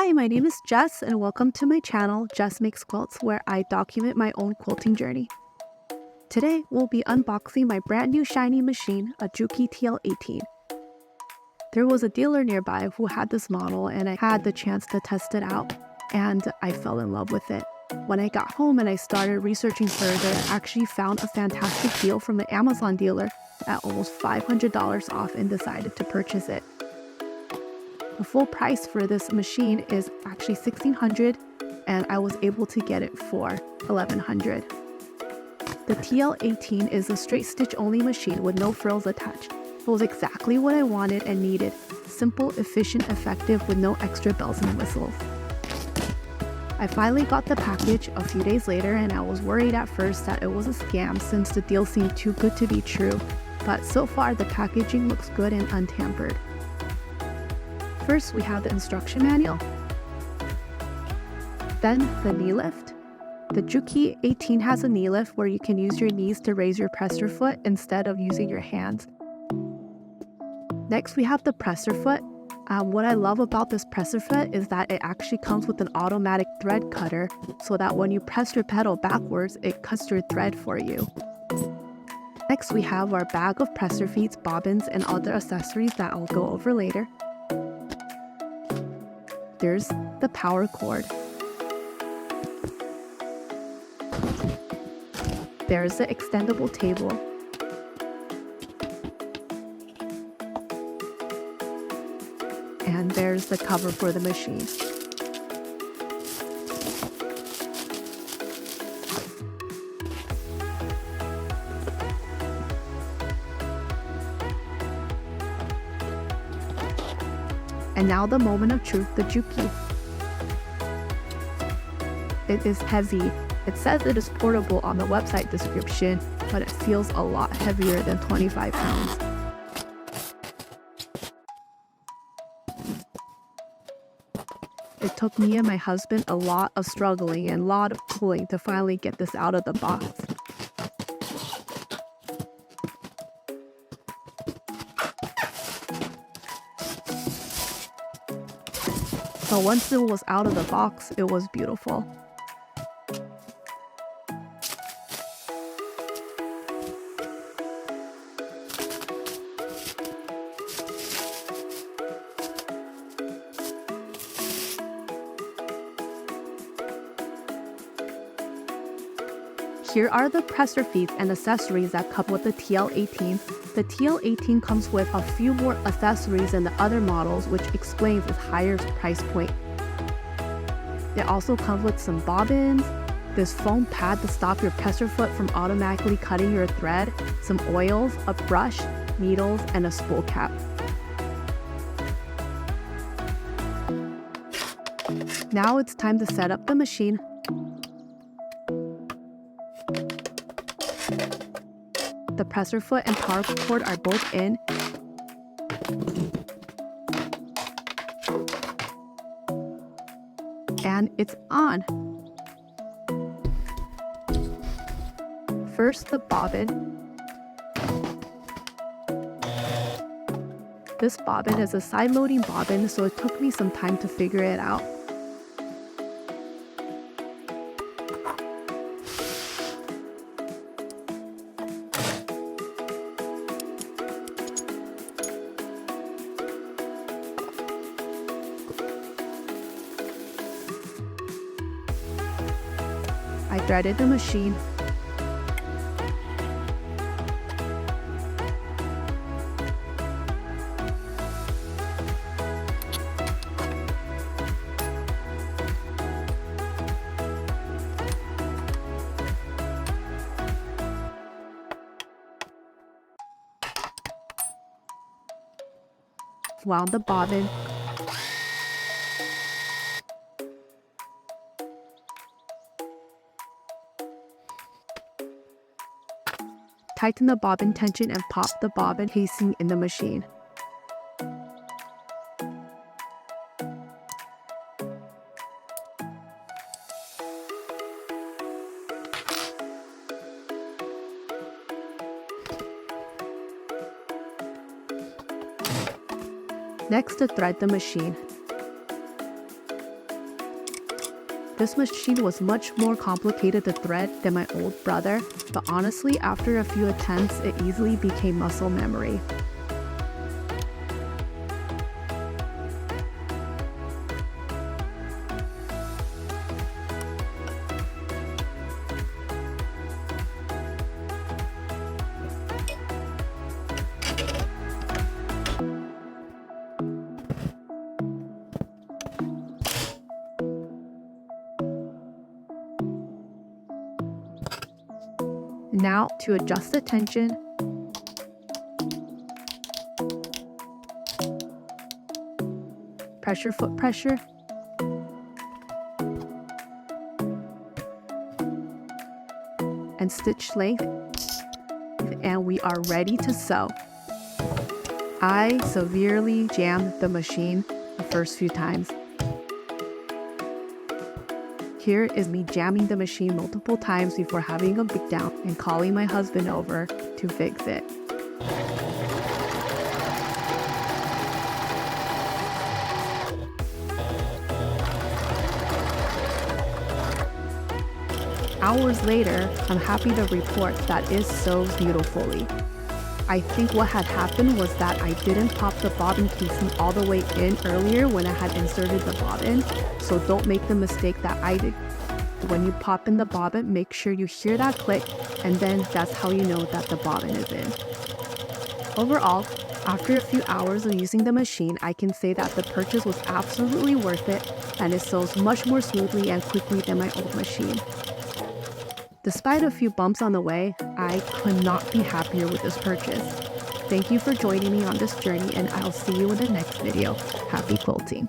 Hi, my name is Jess, and welcome to my channel, Jess Makes Quilts, where I document my own quilting journey. Today, we'll be unboxing my brand new shiny machine, a Juki TL-18. There was a dealer nearby who had this model, and I had the chance to test it out, and I fell in love with it. When I got home and I started researching further, I actually found a fantastic deal from an Amazon dealer at almost $500 off and decided to purchase it. The full price for this machine is actually $1,600, and I was able to get it for $1,100. The TL-18 is a straight stitch only machine with no frills attached. It was exactly what I wanted and needed: simple, efficient, effective, with no extra bells and whistles. I finally got the package a few days later, and I was worried at first that it was a scam since the deal seemed too good to be true, but so far the packaging looks good and untampered. First, we have the instruction manual, then the knee lift. The Juki 18 has a knee lift where you can use your knees to raise your presser foot instead of using your hands. Next, we have the presser foot. What I love about this presser foot is that it actually comes with an automatic thread cutter, so that when you press your pedal backwards, it cuts your thread for you. Next, we have our bag of presser feet, bobbins, and other accessories that I'll go over later. There's the power cord. There's the extendable table. And there's the cover for the machine. And now the moment of truth, the Juki. It is heavy. It says it is portable on the website description, but it feels a lot heavier than 25 pounds. It took me and my husband a lot of struggling and a lot of pulling to finally get this out of the box. But once it was out of the box, it was beautiful. Here are the presser feet and accessories that come with the TL-18. The TL-18 comes with a few more accessories than the other models, which explains its higher price point. It also comes with some bobbins, this foam pad to stop your presser foot from automatically cutting your thread, some oils, a brush, needles, and a spool cap. Now it's time to set up the machine. The presser foot and power cord are both in. And it's on. First, the bobbin. This bobbin is a side-loading bobbin, so it took me some time to figure it out. I threaded the machine. Wound the bobbin. Tighten the bobbin tension and pop the bobbin casing in the machine. Next, to thread the machine. This machine was much more complicated to thread than my old brother, but honestly, after a few attempts, it easily became muscle memory. Now, to adjust the tension, pressure foot pressure, and stitch length, and we are ready to sew. I severely jammed the machine the first few times. Here is me jamming the machine multiple times before having a breakdown and calling my husband over to fix it. Hours later, I'm happy to report that it sews beautifully. I think what had happened was that I didn't pop the bobbin casing all the way in earlier when I had inserted the bobbin, so don't make the mistake that I did. When you pop in the bobbin, make sure you hear that click, and then that's how you know that the bobbin is in. Overall, after a few hours of using the machine, I can say that the purchase was absolutely worth it, and it sews much more smoothly and quickly than my old machine. Despite a few bumps on the way, I could not be happier with this purchase. Thank you for joining me on this journey, and I'll see you in the next video. Happy quilting!